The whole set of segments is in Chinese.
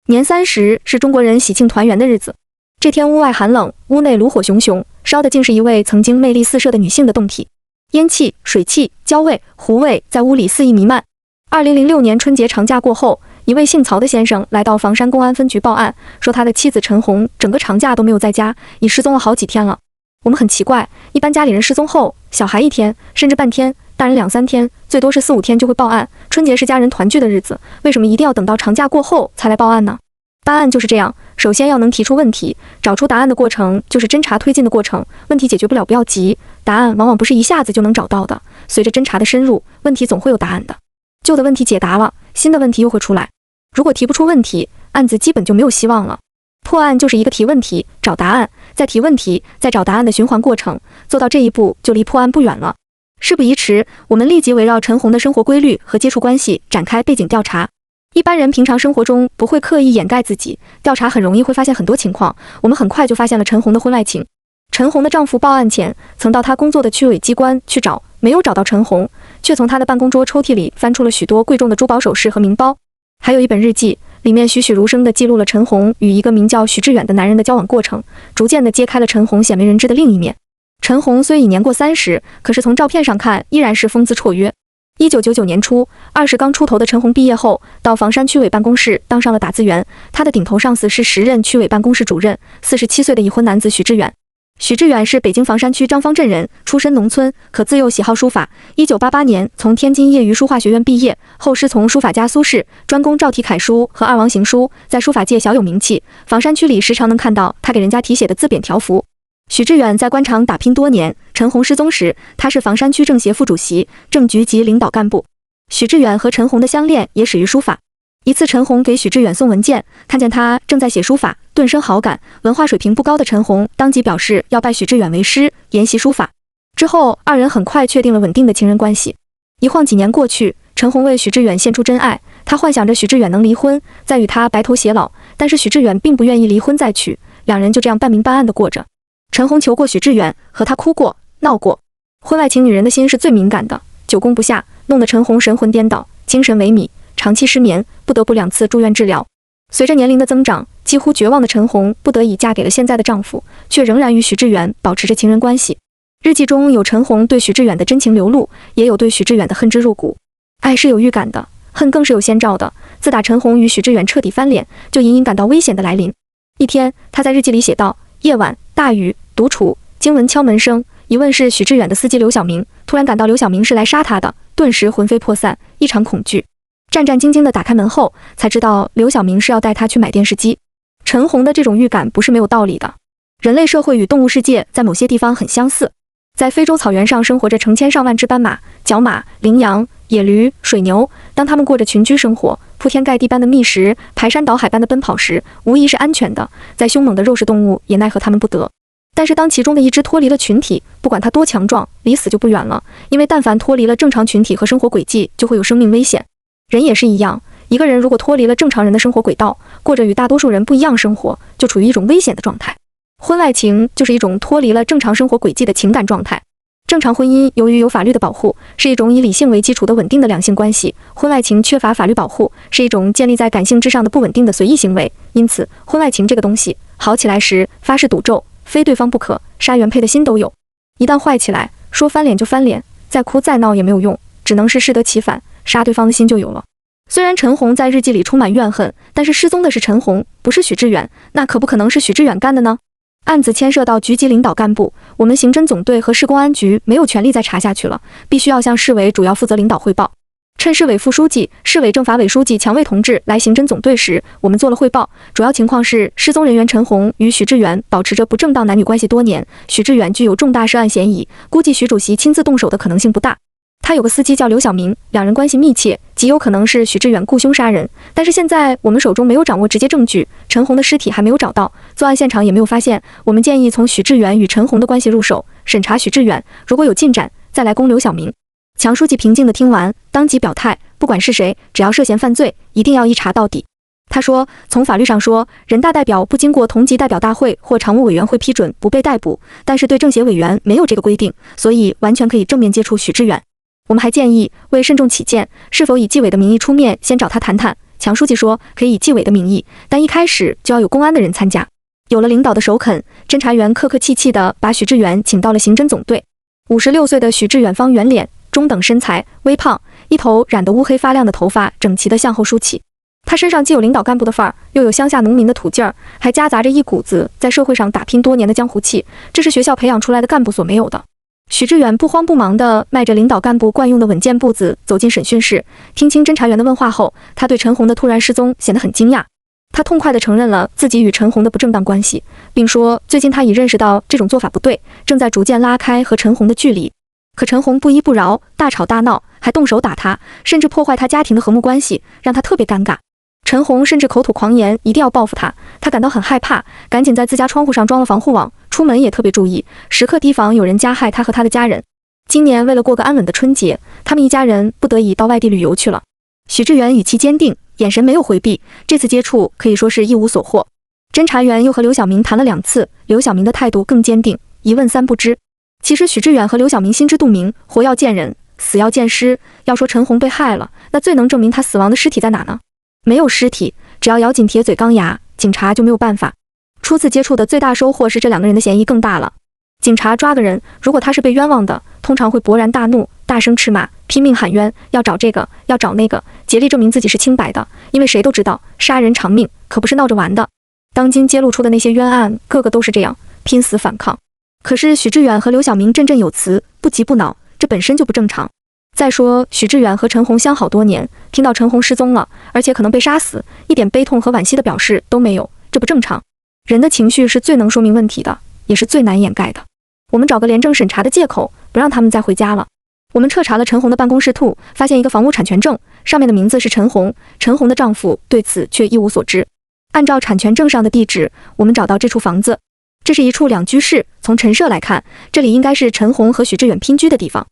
年30是中国人喜庆团圆的日子。这天屋外寒冷，屋内炉火熊熊，烧的竟是一位曾经魅力四射的女性的胴体。烟气、水汽、焦味、糊味在屋里肆意弥漫。2006年春节长假过后，一位姓曹的先生来到房山公安分局报案，说他的妻子陈红整个长假都没有在家，已失踪了好几天了。我们很奇怪，一般家里人失踪后，小孩1天甚至半天，大人2、3天，最多是4、5天就会报案。春节是家人团聚的日子，为什么一定要等到长假过后才来报案呢？办案就是这样，首先要能提出问题，找出答案的过程就是侦查推进的过程。问题解决不了不要急，答案往往不是一下子就能找到的，随着侦查的深入，问题总会有答案的。旧的问题解答了，新的问题又会出来。如果提不出问题，案子基本就没有希望了。破案就是一个提问题、找答案，再提问题、再找答案的循环过程，做到这一步就离破案不远了。事不宜迟，我们立即围绕陈红的生活规律和接触关系展开背景调查。一般人平常生活中不会刻意掩盖自己，调查很容易会发现很多情况。我们很快就发现了陈红的婚外情。陈红的丈夫报案前曾到她工作的区委机关去找，没有找到陈红，却从她的办公桌抽屉里翻出了许多贵重的珠宝首饰和名包，还有一本日记，里面栩栩如生地记录了陈红与一个名叫许志远的男人的交往过程，逐渐地揭开了陈红鲜为人知的另一面。陈红虽已年过30，可是从照片上看依然是风姿绰约。1999年初，20刚出头的陈红毕业后，到房山区委办公室当上了打字员。他的顶头上司是时任区委办公室主任，47岁的已婚男子许志远。许志远是北京房山区张坊镇人，出身农村，可自幼喜好书法。1988年从天津业余书画学院毕业，后师从书法家苏轼，专攻赵体楷书和二王行书，在书法界小有名气。房山区里时常能看到他给人家题写的字匾条幅。许志远在官场打拼多年，陈红失踪时，他是房山区政协副主席、政局级领导干部。许志远和陈红的相恋也始于书法。一次，陈红给许志远送文件，看见他正在写书法，顿生好感。文化水平不高的陈红当即表示要拜许志远为师，研习书法。之后，二人很快确定了稳定的情人关系。一晃几年过去，陈红为许志远献出真爱，他幻想着许志远能离婚，再与他白头偕老。但是许志远并不愿意离婚再娶，两人就这样半明半暗地过着。陈红求过许志远，和他哭过、闹过。婚外情女人的心是最敏感的，久攻不下，弄得陈红神魂颠倒，精神萎靡，长期失眠，不得不2次住院治疗。随着年龄的增长，几乎绝望的陈红不得已嫁给了现在的丈夫，却仍然与许志远保持着情人关系。日记中有陈红对许志远的真情流露，也有对许志远的恨之入骨。爱是有预感的，恨更是有先兆的。自打陈红与许志远彻底翻脸，就隐隐感到危险的来临。一天，他在日记里写道：夜晚，大雨，独处，惊闻敲门声，一问是许志远的司机刘小明，突然感到刘小明是来杀他的，顿时魂飞魄散，异常恐惧。战战兢兢地打开门后，才知道刘小明是要带他去买电视机。陈红的这种预感不是没有道理的。人类社会与动物世界在某些地方很相似。在非洲草原上生活着成千上万只斑马、角马、羚羊、野驴、水牛，当它们过着群居生活，铺天盖地般的觅食，排山倒海般的奔跑时，无疑是安全的，再凶猛的肉食动物也奈何它们不得。但是当其中的一只脱离了群体，不管它多强壮，离死就不远了，因为但凡脱离了正常群体和生活轨迹，就会有生命危险。人也是一样，一个人如果脱离了正常人的生活轨道，过着与大多数人不一样生活，就处于一种危险的状态。婚外情就是一种脱离了正常生活轨迹的情感状态。正常婚姻由于有法律的保护，是一种以理性为基础的稳定的两性关系，婚外情缺乏法律保护，是一种建立在感性之上的不稳定的随意行为。因此，婚外情这个东西好起来时，发誓赌咒，非对方不可，杀原配的心都有；一旦坏起来，说翻脸就翻脸，再哭再闹也没有用，只能是适得其反，杀对方的心就有了。虽然陈红在日记里充满怨恨，但是失踪的是陈红，不是许志远，那可不可能是许志远干的呢？案子牵涉到局级领导干部，我们刑侦总队和市公安局没有权力再查下去了，必须要向市委主要负责领导汇报。趁市委副书记、市委政法委书记强卫同志来刑侦总队时，我们做了汇报。主要情况是，失踪人员陈红与许志远保持着不正当男女关系多年，许志远具有重大涉案嫌疑，估计许主席亲自动手的可能性不大。他有个司机叫刘小明，两人关系密切，极有可能是许志远雇凶杀人。但是现在我们手中没有掌握直接证据，陈红的尸体还没有找到，作案现场也没有发现。我们建议从许志远与陈红的关系入手，审查许志远，如果有进展，再来攻刘小明。强书记平静地听完，当即表态，不管是谁，只要涉嫌犯罪，一定要一查到底。他说，从法律上说，人大代表不经过同级代表大会或常务委员会批准不被逮捕，但是对政协委员没有这个规定，所以完全可以正面接触许志远。我们还建议，为慎重起见，是否以纪委的名义出面先找他谈谈，强书记说可以以纪委的名义，但一开始就要有公安的人参加。有了领导的首肯，侦查员客客气气地把许志远请到了刑侦总队。56岁的许志远方圆脸，中等身材，微胖，一头染得乌黑发亮的头发整齐地向后梳起。他身上既有领导干部的范儿，又有乡下农民的土劲儿，还夹杂着一股子在社会上打拼多年的江湖气，这是学校培养出来的干部所没有的。许志远不慌不忙地迈着领导干部惯用的稳健步子走进审讯室，听清侦查员的问话后，他对陈红的突然失踪显得很惊讶。他痛快地承认了自己与陈红的不正当关系，并说最近他已认识到这种做法不对，正在逐渐拉开和陈红的距离。可陈红不依不饶，大吵大闹，还动手打他，甚至破坏他家庭的和睦关系，让他特别尴尬。陈红甚至口吐狂言，一定要报复他。他感到很害怕，赶紧在自家窗户上装了防护网，出门也特别注意，时刻提防有人加害他和他的家人。今年为了过个安稳的春节，他们一家人不得已到外地旅游去了。许志远语气坚定，眼神没有回避，这次接触可以说是一无所获。侦查员又和刘晓明谈了2次，刘晓明的态度更坚定，一问三不知。其实许志远和刘晓明心知肚明，活要见人，死要见尸。要说陈红被害了，那最能证明他死亡的尸体在哪呢？没有尸体，只要咬紧铁嘴钢牙，警察就没有办法。初次接触的最大收获是这2个人的嫌疑更大了。警察抓个人，如果他是被冤枉的，通常会勃然大怒，大声斥骂，拼命喊冤，要找这个，要找那个，竭力证明自己是清白的，因为谁都知道杀人偿命可不是闹着玩的。当今揭露出的那些冤案，个个都是这样，拼死反抗。可是许志远和刘晓明振振有词，不急不恼，这本身就不正常。再说许志远和陈红相好多年，听到陈红失踪了，而且可能被杀死，一点悲痛和惋惜的表示都没有，这不正常。人的情绪是最能说明问题的，也是最难掩盖的。我们找个廉政审查的借口，不让他们再回家了。我们彻查了陈红的办公室兔，发现一个房屋产权证，上面的名字是陈红，陈红的丈夫对此却一无所知。按照产权证上的地址，我们找到这处房子，这是一处2居室，从陈设来看，这里应该是陈红和许志远拼居的地方。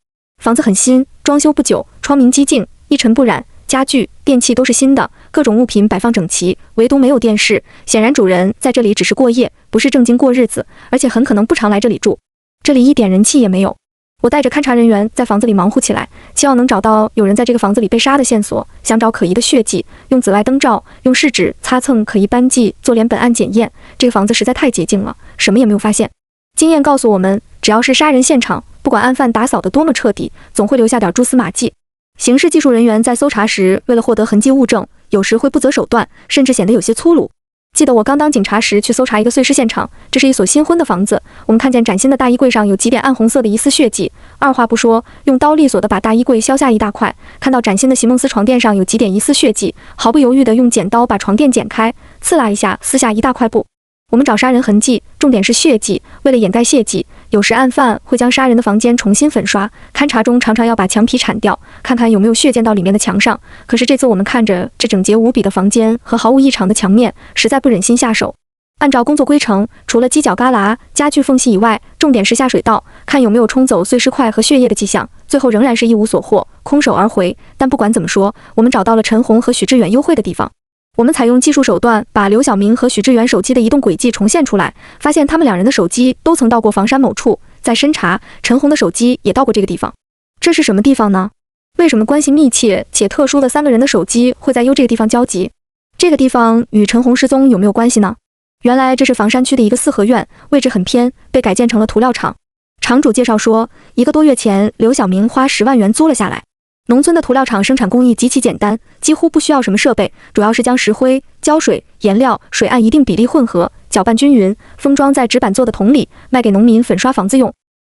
房子很新，装修不久，窗明几净，一尘不染，家具、电器都是新的，各种物品摆放整齐，唯独没有电视。显然主人在这里只是过夜，不是正经过日子，而且很可能不常来这里住。这里一点人气也没有。我带着勘察人员在房子里忙活起来，希望能找到有人在这个房子里被杀的线索，想找可疑的血迹，用紫外灯照，用试纸擦蹭可疑斑迹，做连本案检验。这个房子实在太洁净了，什么也没有发现。经验告诉我们，只要是杀人现场，不管案犯打扫得多么彻底，总会留下点蛛丝马迹。刑事技术人员在搜查时，为了获得痕迹物证，有时会不择手段，甚至显得有些粗鲁。记得我刚当警察时去搜查一个碎尸现场，这是一所新婚的房子，我们看见崭新的大衣柜上有几点暗红色的疑似血迹，二话不说，用刀利索地把大衣柜削下一大块，看到崭新的席梦思床垫上有几点疑似血迹，毫不犹豫地用剪刀把床垫剪开，刺啦一下撕下一大块布。我们找杀人痕迹，重点是血迹，为了掩盖血迹，有时案犯会将杀人的房间重新粉刷，勘查中常常要把墙皮铲掉，看看有没有血溅到里面的墙上。可是这次我们看着这整洁无比的房间和毫无异常的墙面，实在不忍心下手。按照工作规程，除了犄角旮旯、家具缝隙以外，重点是下水道，看有没有冲走碎尸块和血液的迹象。最后仍然是一无所获，空手而回。但不管怎么说，我们找到了陈红和许志远幽会的地方。我们采用技术手段，把刘晓明和许志远手机的移动轨迹重现出来，发现他们2人的手机都曾到过房山某处。再深查，陈红的手机也到过这个地方。这是什么地方呢？为什么关系密切且特殊的3个人的手机会在这个地方交集？这个地方与陈红失踪有没有关系呢？原来这是房山区的一个4合院，位置很偏，被改建成了涂料厂。厂主介绍说，1个多月前，刘晓明花10万元租了下来。农村的涂料厂生产工艺极其简单，几乎不需要什么设备，主要是将石灰、胶水、颜料、水按一定比例混合，搅拌均匀，封装在纸板做的桶里，卖给农民粉刷房子用。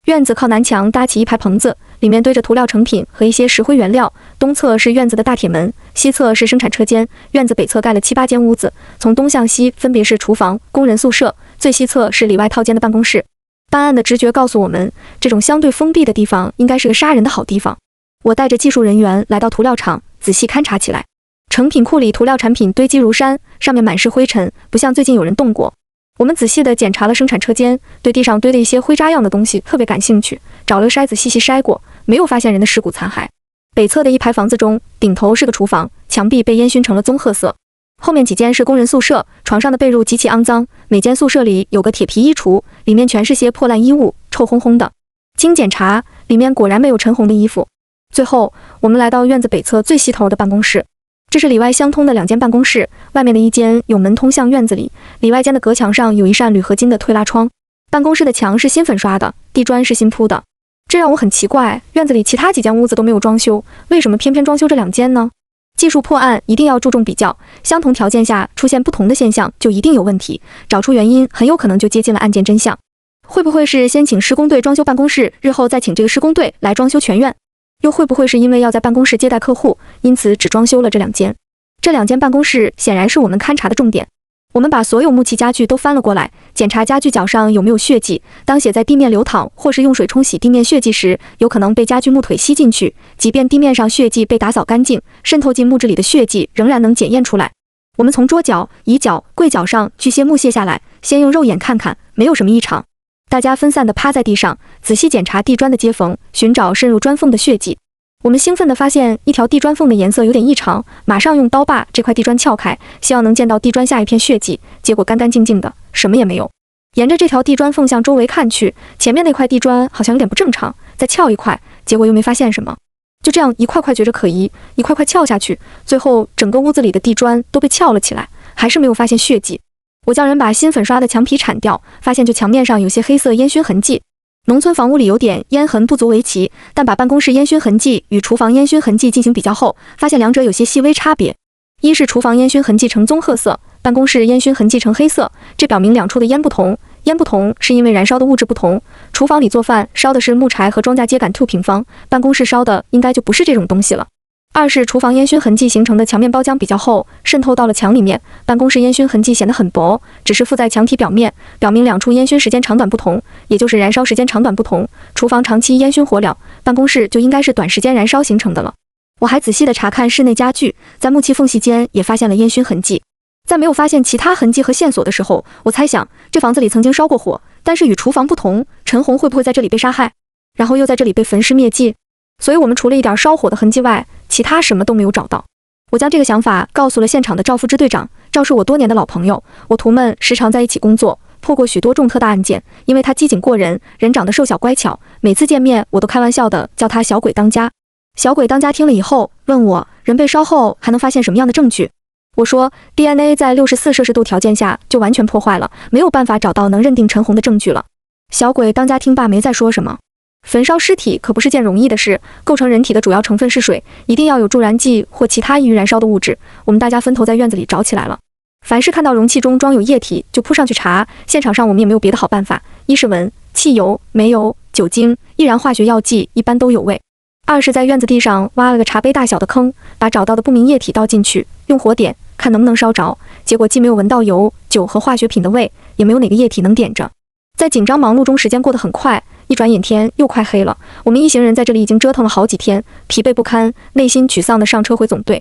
院子靠南墙搭起一排棚子，里面堆着涂料成品和一些石灰原料。东侧是院子的大铁门，西侧是生产车间。院子北侧盖了7、8间屋子，从东向西分别是厨房、工人宿舍，最西侧是里外套间的办公室。办案的直觉告诉我们，这种相对封闭的地方应该是个杀人的好地方。我带着技术人员来到涂料厂，仔细勘察起来。成品库里涂料产品堆积如山，上面满是灰尘，不像最近有人动过。我们仔细地检查了生产车间，对地上堆了一些灰渣样的东西特别感兴趣，找了个筛子细细筛过，没有发现人的尸骨残骸。北侧的一排房子中，顶头是个厨房，墙壁被烟熏成了棕褐色。后面几间是工人宿舍，床上的被褥极其肮脏，每间宿舍里有个铁皮衣橱，里面全是些破烂衣物，臭烘烘的。经检查，里面果然没有陈红的衣服。最后，我们来到院子北侧最西头的办公室。这是里外相通的2间办公室，外面的一间有门通向院子里，里外间的隔墙上有一扇铝合金的推拉窗。办公室的墙是新粉刷的，地砖是新铺的。这让我很奇怪，院子里其他几间屋子都没有装修，为什么偏偏装修这2间呢？技术破案一定要注重比较，相同条件下出现不同的现象就一定有问题，找出原因很有可能就接近了案件真相。会不会是先请施工队装修办公室，日后再请这个施工队来装修全院？又会不会是因为要在办公室接待客户，因此只装修了这2间？这2间办公室显然是我们勘察的重点。我们把所有木器家具都翻了过来，检查家具角上有没有血迹。当血在地面流淌，或是用水冲洗地面血迹时，有可能被家具木腿吸进去。即便地面上血迹被打扫干净，渗透进木质里的血迹仍然能检验出来。我们从桌角、椅角、柜角上锯些木屑下来，先用肉眼看看，没有什么异常。大家分散地趴在地上，仔细检查地砖的接缝，寻找渗入砖缝的血迹。我们兴奋地发现一条地砖缝的颜色有点异常，马上用刀把这块地砖撬开，希望能见到地砖下一片血迹。结果干干净净的，什么也没有。沿着这条地砖缝向周围看去，前面那块地砖好像有点不正常，再撬一块，结果又没发现什么。就这样一块块觉着可疑，一块块撬下去，最后整个屋子里的地砖都被撬了起来，还是没有发现血迹。我叫人把新粉刷的墙皮铲掉，发现就墙面上有些黑色烟熏痕迹。农村房屋里有点烟痕不足为奇，但把办公室烟熏痕迹与厨房烟熏痕迹进行比较后，发现2者有些细微差别。一是厨房烟熏痕迹呈棕褐色，办公室烟熏痕迹呈黑色，这表明2处的烟不同。烟不同是因为燃烧的物质不同，厨房里做饭烧的是木柴和庄稼秸秆2平方，办公室烧的应该就不是这种东西了。二是厨房烟熏痕迹形成的墙面包浆比较厚，渗透到了墙里面，办公室烟熏痕迹显得很薄，只是附在墙体表面，表明2处烟熏时间长短不同，也就是燃烧时间长短不同。厨房长期烟熏火燎，办公室就应该是短时间燃烧形成的了。我还仔细地查看室内家具，在木器缝隙间也发现了烟熏痕迹。在没有发现其他痕迹和线索的时候，我猜想这房子里曾经烧过火，但是与厨房不同，陈红会不会在这里被杀害，然后又在这里被焚尸灭迹？所以我们除了一点烧火的痕迹外，其他什么都没有找到。我将这个想法告诉了现场的赵副支队长，赵是我多年的老朋友，我徒们时常在一起工作，破过许多重特大案件。因为他机警过人，人长得瘦小乖巧，每次见面我都开玩笑的叫他小鬼当家。小鬼当家听了以后问我，人被烧后还能发现什么样的证据？我说 DNA 在64摄氏度条件下就完全破坏了，没有办法找到能认定陈红的证据了。小鬼当家听罢没再说什么。焚烧尸体可不是件容易的事，构成人体的主要成分是水，一定要有助燃剂或其他易于燃烧的物质。我们大家分头在院子里找起来了，凡是看到容器中装有液体就扑上去查。现场上我们也没有别的好办法，一是闻汽油、煤油、酒精、易燃化学药剂一般都有味；二是在院子地上挖了个茶杯大小的坑，把找到的不明液体倒进去，用火点看能不能烧着。结果既没有闻到油、酒和化学品的味，也没有哪个液体能点着。在紧张忙碌中，时间过得很快，一转眼天又快黑了。我们一行人在这里已经折腾了好几天，疲惫不堪，内心沮丧地上车回总队。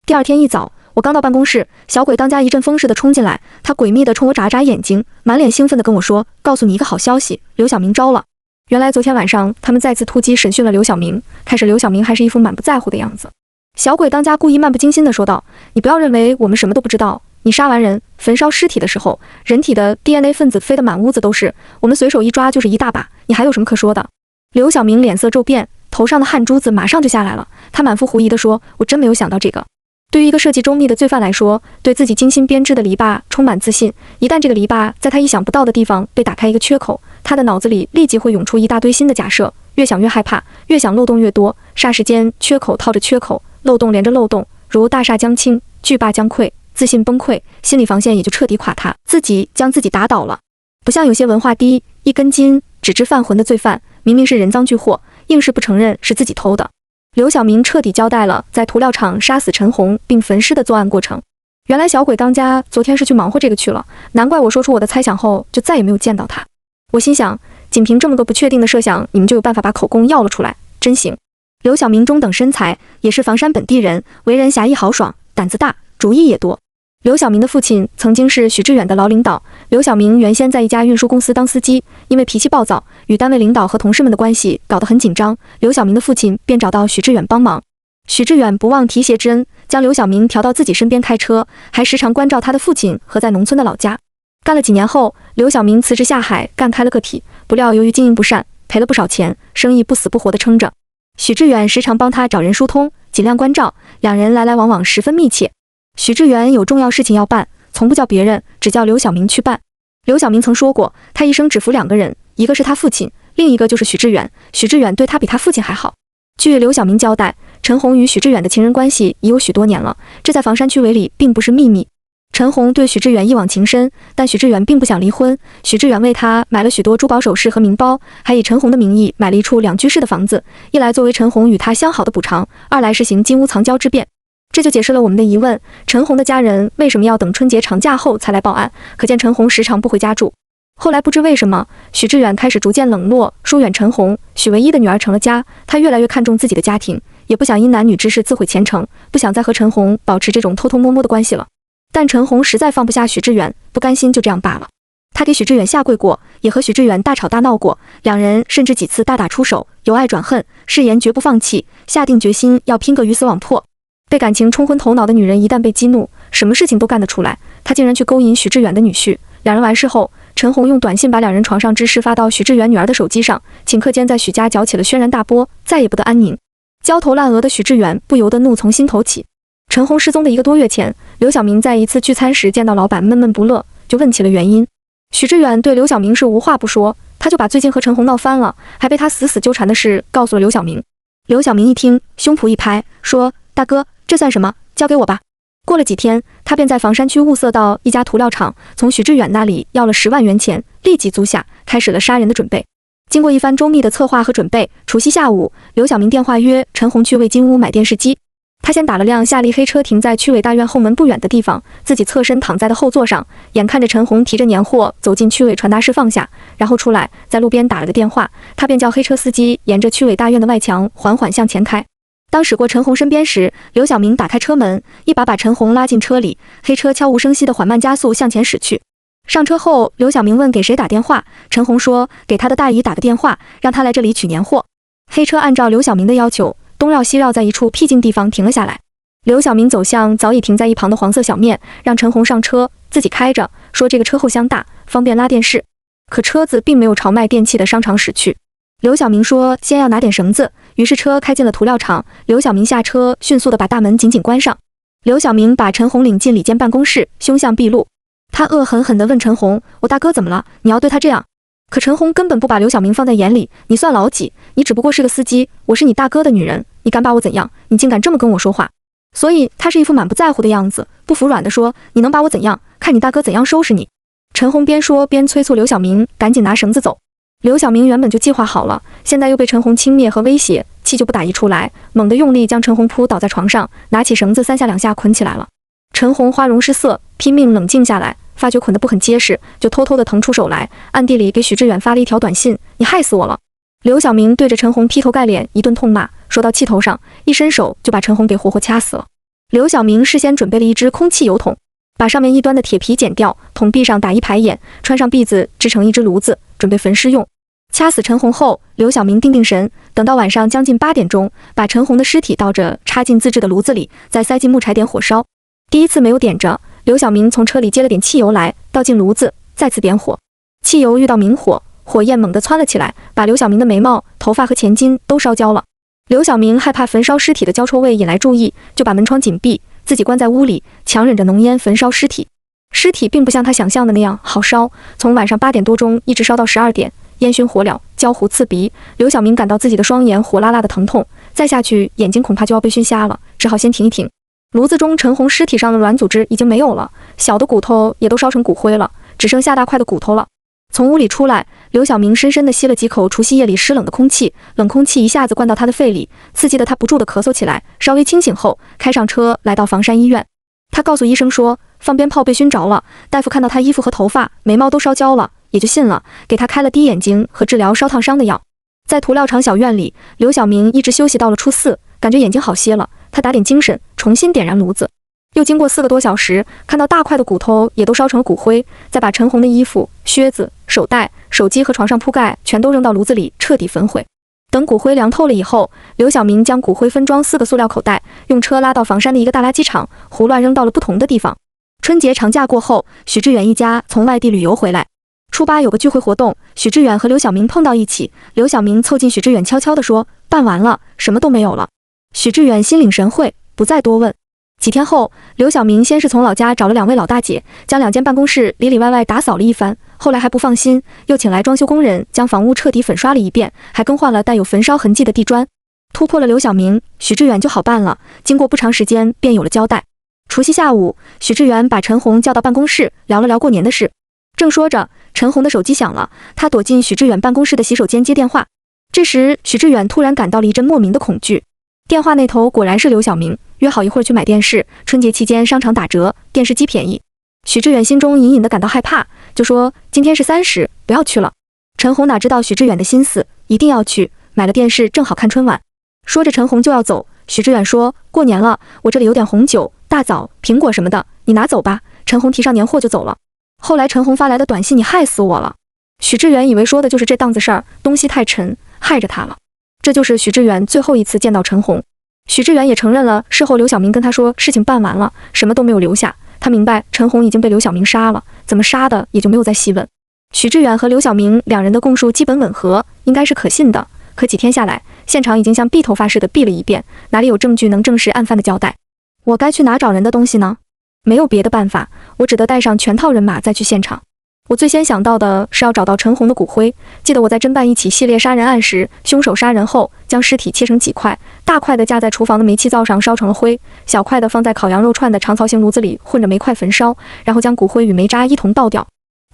第二天一早，我刚到办公室，小鬼当家一阵风似的冲进来，他诡秘地冲我眨眨眼睛，满脸兴奋地跟我说，告诉你一个好消息，刘小明招了。原来昨天晚上他们再次突击审讯了刘小明，开始刘小明还是一副满不在乎的样子。小鬼当家故意漫不经心地说道，你不要认为我们什么都不知道，你杀完人焚烧尸体的时候，人体的 DNA 分子飞得满屋子都是，我们随手一抓就是一大把，你还有什么可说的？刘小明脸色骤变，头上的汗珠子马上就下来了，他满腹狐疑地说，我真没有想到这个。对于一个设计周密的罪犯来说，对自己精心编织的篱笆充满自信，一旦这个篱笆在他意想不到的地方被打开一个缺口，他的脑子里立即会涌出一大堆新的假设，越想越害怕，越想漏洞越多，霎时间缺口套着缺口，漏洞连着漏洞，如大厦将倾，巨坝将溃，自信崩溃，心理防线也就彻底垮塌，自己将自己打倒了。不像有些文化低、一根筋、只知犯浑的罪犯，明明是人赃俱获，硬是不承认是自己偷的。刘小明彻底交代了在涂料厂杀死陈红并焚尸的作案过程。原来小鬼当家昨天是去忙活这个去了，难怪我说出我的猜想后就再也没有见到他。我心想，仅凭这么个不确定的设想，你们就有办法把口供要了出来，真行。刘小明中等身材，也是房山本地人，为人侠义豪爽，胆子大，主意也多。刘小明的父亲曾经是许志远的老领导，刘小明原先在一家运输公司当司机，因为脾气暴躁，与单位领导和同事们的关系搞得很紧张，刘小明的父亲便找到许志远帮忙。许志远不忘提携之恩，将刘小明调到自己身边开车，还时常关照他的父亲和在农村的老家。干了几年后，刘小明辞职下海干开了个体，不料由于经营不善，赔了不少钱，生意不死不活地撑着。许志远时常帮他找人疏通，尽量关照，两人来来往往十分密切。许志远有重要事情要办，从不叫别人，只叫刘晓明去办。刘晓明曾说过，他一生只服2个人，一个是他父亲，另一个就是许志远。许志远对他比他父亲还好。据刘晓明交代，陈红与许志远的情人关系已有许多年了，这在房山区委里并不是秘密。陈红对许志远一往情深，但许志远并不想离婚。许志远为他买了许多珠宝首饰和名包，还以陈红的名义买了一处2居室的房子，一来作为陈红与他相好的补偿，二来是行金屋藏娇之便。这就解释了我们的疑问，陈红的家人为什么要等春节长假后才来报案？可见陈红时常不回家住。后来不知为什么，许志远开始逐渐冷落、疏远陈红，许唯一的女儿成了家，他越来越看重自己的家庭，也不想因男女之事自毁前程，不想再和陈红保持这种偷偷摸摸的关系了。但陈红实在放不下许志远，不甘心就这样罢了。他给许志远下跪过，也和许志远大吵大闹过，两人甚至几次大打出手，由爱转恨，誓言绝不放弃，下定决心要拼个鱼死网破。被感情冲昏头脑的女人一旦被激怒，什么事情都干得出来。她竟然去勾引许志远的女婿。两人完事后，陈红用短信把两人床上之事发到许志远女儿的手机上，顷刻间在许家搅起了轩然大波，再也不得安宁。焦头烂额的许志远不由得怒从心头起。陈红失踪的1个多月前，刘晓明在一次聚餐时见到老板闷闷不乐，就问起了原因。许志远对刘晓明是无话不说，他就把最近和陈红闹翻了，还被他死死纠缠的事告诉了刘晓明。刘晓明一听，胸脯一拍，说：“大哥，这算什么？交给我吧。”过了几天，他便在房山区物色到一家涂料厂，从许志远那里要了10万元钱，立即租下，开始了杀人的准备。经过一番周密的策划和准备，除夕下午，刘晓明电话约陈红去为金屋买电视机。他先打了辆夏利黑车停在区委大院后门不远的地方，自己侧身躺在了后座上，眼看着陈红提着年货走进区委传达室放下，然后出来，在路边打了个电话，他便叫黑车司机沿着区委大院的外墙缓缓向前开。当驶过陈红身边时，刘晓明打开车门，一把陈红拉进车里，黑车悄无声息地缓慢加速向前驶去。上车后，刘晓明问给谁打电话，陈红说给他的大姨打个电话，让他来这里取年货。黑车按照刘晓明的要求，东绕西绕在一处僻静地方停了下来。刘晓明走向早已停在一旁的黄色小面，让陈红上车，自己开着，说这个车后厢大，方便拉电视。可车子并没有朝卖电器的商场驶去。刘晓明说先要拿点绳子，于是车开进了涂料厂。刘晓明下车，迅速地把大门紧紧关上。刘晓明把陈红领进里间办公室，凶相毕露。他恶狠狠地问陈红：“我大哥怎么了？你要对他这样？”可陈红根本不把刘晓明放在眼里。你算老几？你只不过是个司机，我是你大哥的女人，你敢把我怎样？你竟敢这么跟我说话！所以他是一副满不在乎的样子，不服软地说：“你能把我怎样？看你大哥怎样收拾你！”陈红边说边催促刘晓明赶紧拿绳子走。刘晓明原本就计划好了，现在又被陈红轻蔑和威胁，气就不打一处来，猛地用力将陈红扑倒在床上，拿起绳子3下2下捆起来了。陈红花容失色，拼命冷静下来，发觉捆得不很结实，就偷偷地腾出手来，暗地里给许志远发了一条短信：“你害死我了。”刘晓明对着陈红劈头盖脸一顿痛骂，说到气头上，一伸手就把陈红给活活掐死了。刘晓明事先准备了一只空气油桶，把上面一端的铁皮剪掉，桶壁上打一排眼，穿上篦子制成一只炉子，准备焚尸用。掐死陈红后，刘晓明定定神，等到晚上将近8点钟，把陈红的尸体倒着插进自制的炉子里，再塞进木柴点火烧。第一次没有点着，刘晓明从车里接了点汽油来，倒进炉子，再次点火。汽油遇到明火，火焰猛地蹿了起来，把刘晓明的眉毛、头发和前襟都烧焦了。刘晓明害怕焚烧尸体的焦臭味引来注意，就把门窗紧闭，自己关在屋里，强忍着浓烟焚烧尸体。尸体并不像他想象的那样好烧，从晚上8点多钟一直烧到12点，烟熏火燎，焦糊刺鼻。刘晓明感到自己的双眼火辣辣的疼痛，再下去眼睛恐怕就要被熏瞎了，只好先停一停。炉子中陈红尸体上的软组织已经没有了，小的骨头也都烧成骨灰了，只剩下大块的骨头了。从屋里出来，刘晓明深深地吸了几口除夕夜里湿冷的空气，冷空气一下子灌到他的肺里，刺激得他不住地咳嗽起来。稍微清醒后，开上车来到房山医院。他告诉医生说放鞭炮被熏着了，大夫看到他衣服和头发、眉毛都烧焦了，也就信了，给他开了滴眼睛和治疗烧烫伤的药。在涂料厂小院里，刘晓明一直休息到了初4，感觉眼睛好些了，他打点精神，重新点燃炉子。又经过4个多小时，看到大块的骨头也都烧成了骨灰，再把陈红的衣服、靴子、手袋、手机和床上铺盖全都扔到炉子里，彻底焚毁。等骨灰凉透了以后，刘晓明将骨灰分装4个塑料口袋，用车拉到房山的一个大垃圾场，胡乱扔到了不同的地方。春节长假过后，许志远一家从外地旅游回来。初8有个聚会活动，许志远和刘晓明碰到一起，刘晓明凑近许志远悄悄地说：“办完了，什么都没有了。”许志远心领神会，不再多问。几天后，刘晓明先是从老家找了2位老大姐，将2间办公室里里外外打扫了一番，后来还不放心，又请来装修工人将房屋彻底粉刷了一遍，还更换了带有焚烧痕迹的地砖。突破了刘晓明，许志远就好办了，经过不长时间便有了交代。除夕下午，许志远把陈红叫到办公室，聊了聊过年的事。正说着，陈红的手机响了，他躲进许志远办公室的洗手间接电话。这时，许志远突然感到了一阵莫名的恐惧。电话那头果然是刘晓明，约好一会儿去买电视，春节期间商场打折，电视机便宜。许志远心中隐隐的感到害怕，就说今天是30，不要去了。陈红哪知道许志远的心思，一定要去，买了电视正好看春晚。说着陈红就要走，许志远说过年了，我这里有点红酒、大枣、苹果什么的，你拿走吧。陈红提上年货就走了。后来陈红发来的短信，你害死我了。许志远以为说的就是这档子事儿，东西太沉，害着他了。这就是许志远最后一次见到陈红。许志远也承认了，事后刘晓明跟他说事情办完了，什么都没有留下。他明白陈红已经被刘晓明杀了，怎么杀的也就没有再细问。许志远和刘晓明2人的供述基本吻合，应该是可信的。可几天下来，现场已经像避头发似的避了一遍，哪里有证据能证实案犯的交代？我该去哪找人的东西呢？没有别的办法，我只得带上全套人马再去现场。我最先想到的是要找到陈红的骨灰。记得我在侦办一起系列杀人案时，凶手杀人后将尸体切成几块，大块的架在厨房的煤气灶上烧成了灰，小块的放在烤羊肉串的长槽型炉子里混着煤块焚烧，然后将骨灰与煤渣一同倒掉。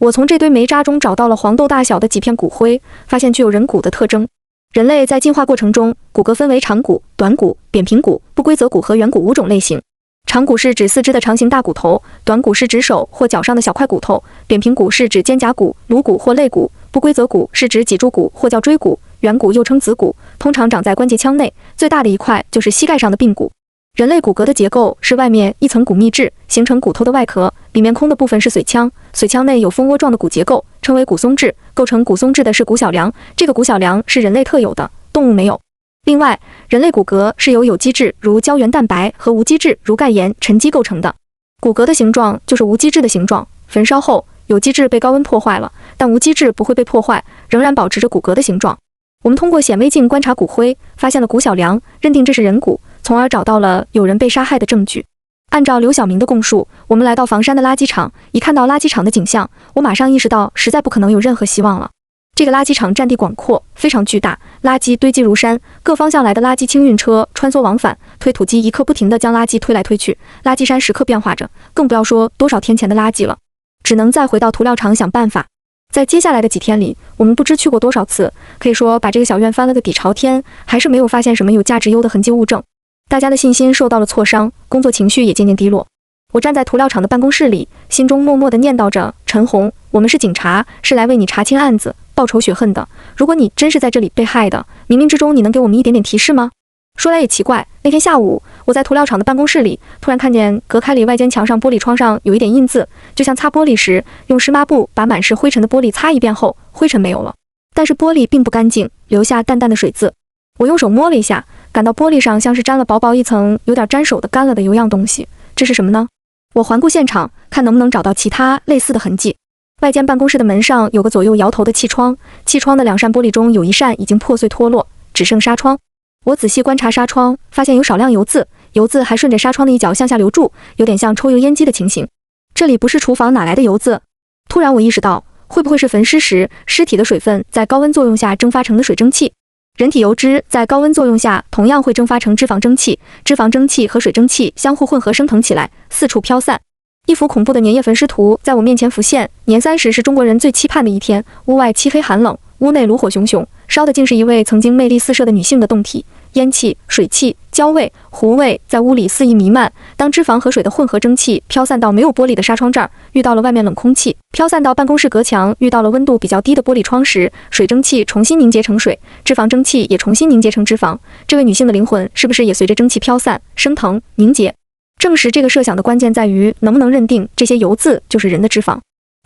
我从这堆煤渣中找到了黄豆大小的几片骨灰，发现具有人骨的特征。人类在进化过程中，骨骼分为长骨、短骨、扁平骨、不规则骨和圆骨5种类型。长骨是指四肢的长形大骨头，短骨是指手或脚上的小块骨头，扁平骨是指肩胛骨、颅骨或肋骨，不规则骨是指脊柱骨或叫椎骨，圆骨又称子骨，通常长在关节腔内，最大的一块就是膝盖上的髌骨。人类骨骼的结构是外面一层骨密质，形成骨头的外壳，里面空的部分是髓腔，髓腔内有蜂窝状的骨结构，称为骨松质，构成骨松质的是骨小梁，这个骨小梁是人类特有的，动物没有。另外，人类骨骼是由有机质如胶原蛋白和无机质如钙盐、沉积构成的。骨骼的形状就是无机质的形状，焚烧后有机质被高温破坏了，但无机质不会被破坏，仍然保持着骨骼的形状。我们通过显微镜观察骨灰，发现了骨小梁，认定这是人骨，从而找到了有人被杀害的证据。按照刘晓明的供述，我们来到房山的垃圾场，一看到垃圾场的景象，我马上意识到实在不可能有任何希望了。这个垃圾场占地广阔，非常巨大，垃圾堆积如山，各方向来的垃圾清运车穿梭往返，推土机一刻不停地将垃圾推来推去，垃圾山时刻变化着，更不要说多少天前的垃圾了。只能再回到涂料厂想办法。在接下来的几天里，我们不知去过多少次，可以说把这个小院翻了个底朝天，还是没有发现什么有价值优的痕迹物证。大家的信心受到了挫伤，工作情绪也渐渐低落。我站在涂料厂的办公室里，心中默默地念叨着：陈红，我们是警察，是来为你查清案子、报仇雪恨的。如果你真是在这里被害的，冥冥之中你能给我们一点点提示吗？说来也奇怪，那天下午，我在涂料厂的办公室里，突然看见隔开里外间墙上玻璃窗上有一点印字，就像擦玻璃时用湿抹布把满是灰尘的玻璃擦一遍后，灰尘没有了，但是玻璃并不干净，留下淡淡的水渍。我用手摸了一下，感到玻璃上像是沾了薄薄一层有点沾手的干了的油样东西，这是什么呢？我环顾现场，看能不能找到其他类似的痕迹。外间办公室的门上有个左右摇头的气窗，气窗的2扇玻璃中有一扇已经破碎脱落，只剩纱窗。我仔细观察纱窗，发现有少量油渍，油渍还顺着纱窗的一角向下流注，有点像抽油烟机的情形。这里不是厨房，哪来的油渍？突然我意识到，会不会是焚尸时尸体的水分在高温作用下蒸发成的水蒸气？人体油脂在高温作用下同样会蒸发成脂肪蒸汽，脂肪蒸汽和水蒸气相互混合升腾起来，四处飘散。一幅恐怖的年夜焚尸图在我面前浮现。年30是中国人最期盼的一天，屋外漆黑寒冷，屋内炉火熊熊，烧的竟是一位曾经魅力四射的女性的胴体。烟气、水汽、焦味、糊味在屋里肆意弥漫。当脂肪和水的混合蒸汽飘散到没有玻璃的纱窗这儿，遇到了外面冷空气，飘散到办公室隔墙，遇到了温度比较低的玻璃窗时，水蒸气重新凝结成水，脂肪蒸汽也重新凝结成脂肪。这位女性的灵魂是不是也随着蒸汽飘散、升腾、凝结？证实这个设想的关键在于能不能认定这些油渍就是人的脂肪。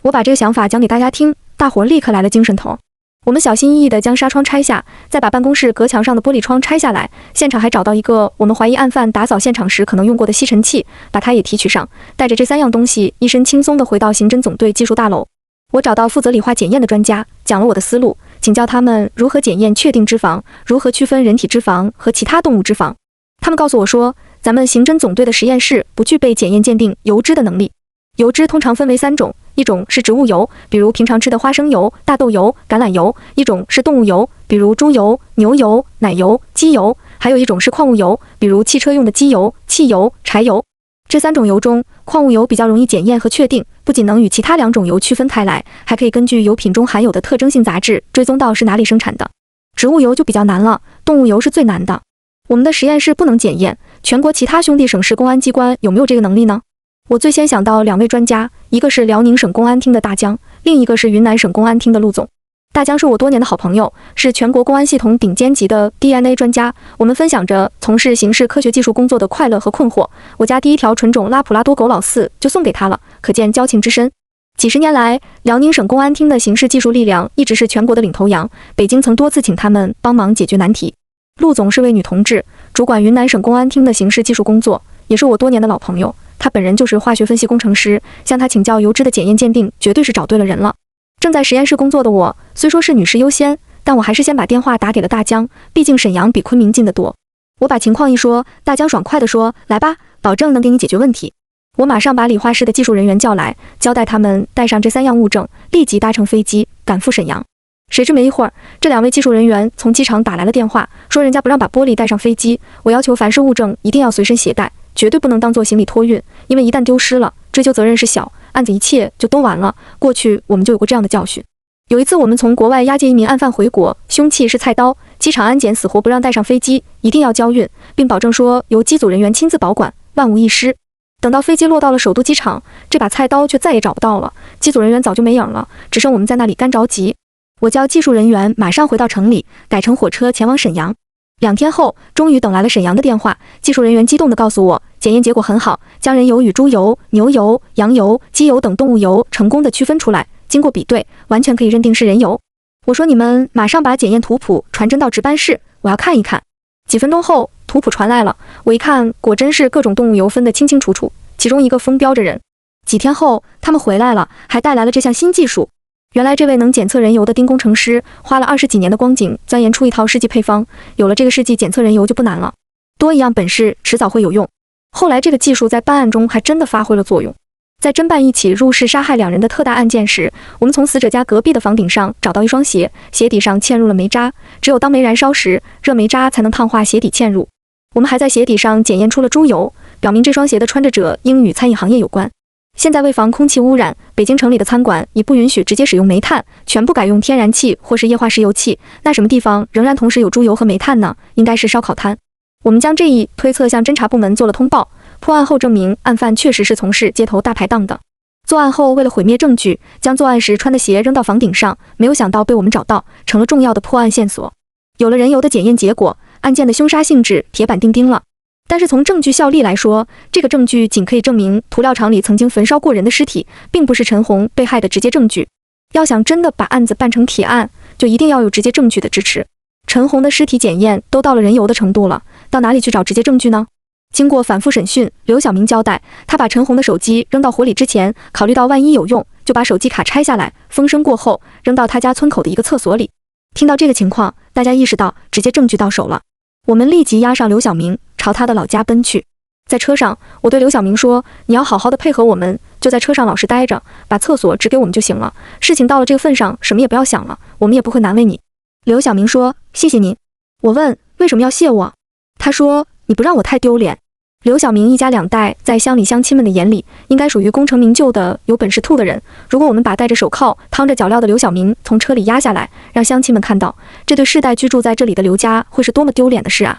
我把这个想法讲给大家听，大伙立刻来了精神头。我们小心翼翼地将纱窗拆下，再把办公室隔墙上的玻璃窗拆下来。现场还找到一个我们怀疑案犯打扫现场时可能用过的吸尘器，把它也提取上。带着这3样东西，一身轻松地回到刑侦总队技术大楼。我找到负责理化检验的专家，讲了我的思路，请教他们如何检验确定脂肪，如何区分人体脂肪和其他动物脂肪。他们告诉我说，咱们刑侦总队的实验室不具备检验鉴定油脂的能力。油脂通常分为3种，一种是植物油，比如平常吃的花生油、大豆油、橄榄油；一种是动物油，比如猪油、牛油、奶油、鸡油；还有一种是矿物油，比如汽车用的机油、汽油、柴油。这3种油中，矿物油比较容易检验和确定，不仅能与其他2种油区分开来，还可以根据油品中含有的特征性杂质追踪到是哪里生产的。植物油就比较难了，动物油是最难的。我们的实验室不能检验，全国其他兄弟省市公安机关有没有这个能力呢？我最先想到2位专家，一个是辽宁省公安厅的大江，另一个是云南省公安厅的陆总。大江是我多年的好朋友，是全国公安系统顶尖级的 DNA 专家。我们分享着从事刑事科学技术工作的快乐和困惑。我家第1条纯种拉普拉多狗老4就送给他了，可见交情之深。几十年来，辽宁省公安厅的刑事技术力量一直是全国的领头羊，北京曾多次请他们帮忙解决难题。陆总是位女同志，主管云南省公安厅的刑事技术工作，也是我多年的老朋友。她本人就是化学分析工程师，向她请教油脂的检验鉴定，绝对是找对了人了。正在实验室工作的我，虽说是女士优先，但我还是先把电话打给了大江，毕竟沈阳比昆明近得多。我把情况一说，大江爽快地说：“来吧，保证能给你解决问题。”我马上把理化室的技术人员叫来，交代他们带上这3样物证，立即搭乘飞机赶赴沈阳。谁知没一会儿，这2位技术人员从机场打来了电话，说人家不让把玻璃带上飞机，我要求凡是物证一定要随身携带，绝对不能当做行李托运，因为一旦丢失了，追究责任是小，案子一切就都完了。过去我们就有过这样的教训。有一次我们从国外押解一名案犯回国，凶器是菜刀，机场安检死活不让带上飞机，一定要交运，并保证说由机组人员亲自保管，万无一失。等到飞机落到了首都机场，这把菜刀却再也找不到了，机组人员早就没影了，只剩我们在那里干着急。我叫技术人员马上回到城里，改乘火车前往沈阳。2天后，终于等来了沈阳的电话，技术人员激动地告诉我，检验结果很好，将人油与猪油、牛油、羊油、鸡油等动物油成功地区分出来，经过比对，完全可以认定是人油。我说你们马上把检验图谱传真到值班室，我要看一看。几分钟后，图谱传来了，我一看，果真是各种动物油分得清清楚楚，其中一个封标着人。几天后，他们回来了，还带来了这项新技术。原来这位能检测人油的丁工程师花了20几年的光景，钻研出一套试剂配方，有了这个试剂，检测人油就不难了。多一样本事，迟早会有用。后来这个技术在办案中还真的发挥了作用。在侦办一起入室杀害2人的特大案件时，我们从死者家隔壁的房顶上找到一双鞋，鞋底上嵌入了煤渣，只有当煤燃烧时，热煤渣才能烫化鞋底嵌入。我们还在鞋底上检验出了猪油，表明这双鞋的穿着者应与餐饮行业有关。现在为防空气污染，北京城里的餐馆已不允许直接使用煤炭，全部改用天然气或是液化石油气。那什么地方仍然同时有猪油和煤炭呢？应该是烧烤摊。我们将这一推测向侦查部门做了通报，破案后证明案犯确实是从事街头大排档的。作案后为了毁灭证据，将作案时穿的鞋扔到房顶上，没有想到被我们找到，成了重要的破案线索。有了人油的检验结果，案件的凶杀性质铁板钉钉了。但是从证据效力来说，这个证据仅可以证明涂料厂里曾经焚烧过人的尸体，并不是陈红被害的直接证据。要想真的把案子办成铁案，就一定要有直接证据的支持。陈红的尸体检验都到了人油的程度了，到哪里去找直接证据呢？经过反复审讯，刘小明交代，他把陈红的手机扔到火里之前，考虑到万一有用，就把手机卡拆下来，风声过后扔到他家村口的一个厕所里。听到这个情况，大家意识到直接证据到手了。我们立即押上刘小明，朝他的老家奔去。在车上，我对刘小明说，你要好好的配合我们，就在车上老实待着，把厕所指给我们就行了。事情到了这个份上，什么也不要想了，我们也不会难为你。刘小明说，谢谢您。我问，为什么要谢我？他说，你不让我太丢脸。刘小明一家2代在乡里乡亲们的眼里，应该属于功成名就的有本事吐的人。如果我们把戴着手铐、趟着脚镣的刘小明从车里压下来，让乡亲们看到，这对世代居住在这里的刘家会是多么丢脸的事啊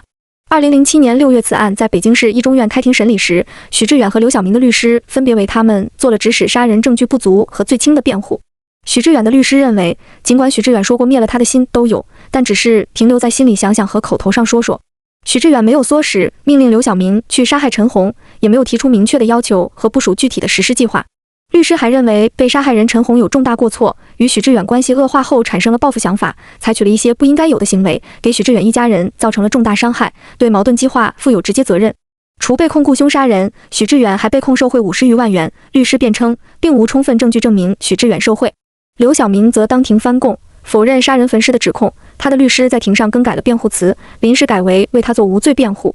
！2007年6月，此案在北京市一中院开庭审理时，许志远和刘小明的律师分别为他们做了指使杀人证据不足和最轻的辩护。许志远的律师认为，尽管许志远说过灭了他的心都有，但只是停留在心里想想和口头上说说。许志远没有唆使命令刘小明去杀害陈红，也没有提出明确的要求和部署具体的实施计划。律师还认为，被杀害人陈红有重大过错，与许志远关系恶化后产生了报复想法，采取了一些不应该有的行为，给许志远一家人造成了重大伤害，对矛盾激化负有直接责任。除被控雇凶杀人，许志远还被控受贿50余万元。律师辩称，并无充分证据证明许志远受贿。刘小明则当庭翻供，否认杀人焚尸的指控。他的律师在庭上更改了辩护词，临时改为他做无罪辩护。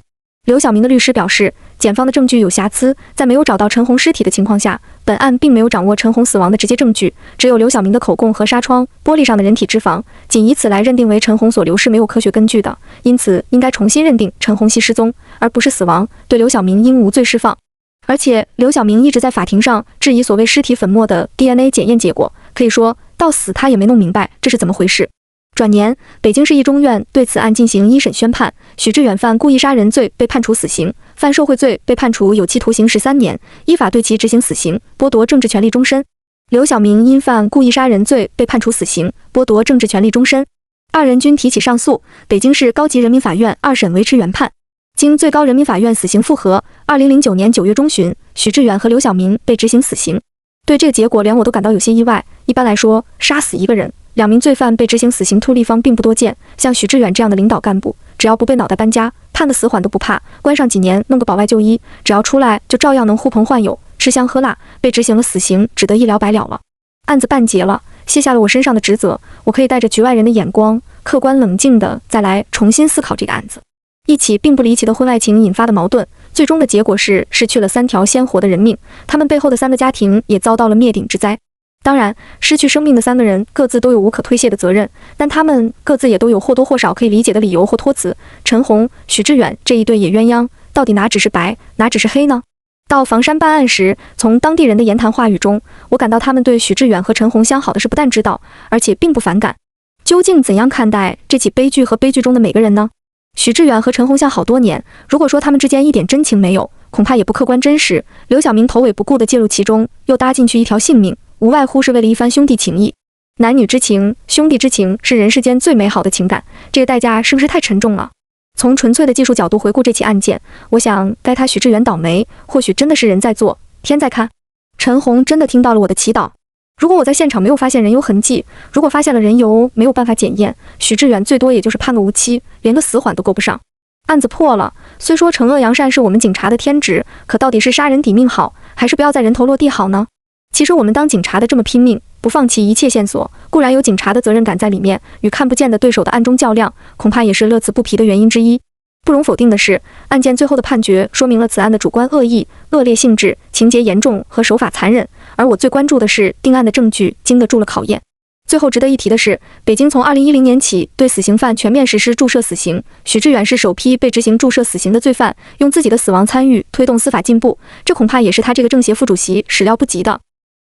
刘晓明的律师表示，检方的证据有瑕疵，在没有找到陈红尸体的情况下，本案并没有掌握陈红死亡的直接证据，只有刘晓明的口供和纱窗、玻璃上的人体脂肪，仅以此来认定为陈红所流是没有科学根据的，因此应该重新认定陈红系失踪，而不是死亡，对刘晓明应无罪释放。而且刘晓明一直在法庭上质疑所谓尸体粉末的 DNA 检验结果，可以说到死他也没弄明白这是怎么回事。转年，北京市一中院对此案进行一审宣判，许志远犯故意杀人罪被判处死刑，犯受贿罪被判处有期徒刑13年，依法对其执行死刑，剥夺政治权利终身。刘晓明因犯故意杀人罪被判处死刑，剥夺政治权利终身。二人均提起上诉，北京市高级人民法院二审维持原判。经最高人民法院死刑复核，2009年9月中旬，许志远和刘晓明被执行死刑。对这个结果，连我都感到有些意外。一般来说，杀死一个人，2名罪犯被执行死刑突立方并不多见，像许志远这样的领导干部，只要不被脑袋搬家，判个死缓都不怕，关上几年弄个保外就医，只要出来就照样能呼朋唤友，吃香喝辣，被执行了死刑，只得一了百了了。案子办结了，卸下了我身上的职责，我可以带着局外人的眼光，客观冷静的再来重新思考这个案子。一起并不离奇的婚外情引发的矛盾，最终的结果是失去了3条鲜活的人命，他们背后的3个家庭也遭到了灭顶之灾。当然，失去生命的3个人各自都有无可推卸的责任，但他们各自也都有或多或少可以理解的理由或托词。陈红、许志远这一对野鸳鸯，到底哪只是白，哪只是黑呢？到房山办案时，从当地人的言谈话语中，我感到他们对许志远和陈红相好的是不但知道，而且并不反感。究竟怎样看待这起悲剧和悲剧中的每个人呢？许志远和陈红相好多年，如果说他们之间一点真情没有，恐怕也不客观真实。刘晓明头尾不顾地介入其中，又搭进去一条性命，无外乎是为了一番兄弟情谊。男女之情，兄弟之情是人世间最美好的情感，这个代价是不是太沉重了？从纯粹的技术角度回顾这起案件，我想该他许志远倒霉，或许真的是人在做，天在看。陈红真的听到了我的祈祷。如果我在现场没有发现人油痕迹，如果发现了人油没有办法检验，许志远最多也就是判个无期，连个死缓都够不上。案子破了，虽说惩恶扬善是我们警察的天职，可到底是杀人抵命好，还是不要再人头落地好呢？其实我们当警察的这么拼命，不放弃一切线索，固然有警察的责任感在里面，与看不见的对手的暗中较量，恐怕也是乐此不疲的原因之一。不容否定的是，案件最后的判决说明了此案的主观恶意、恶劣性质、情节严重和手法残忍，而我最关注的是定案的证据经得住了考验。最后值得一提的是，北京从2010年起对死刑犯全面实施注射死刑，许志远是首批被执行注射死刑的罪犯，用自己的死亡参与推动司法进步，这恐怕也是他这个政协副主席始料不及的。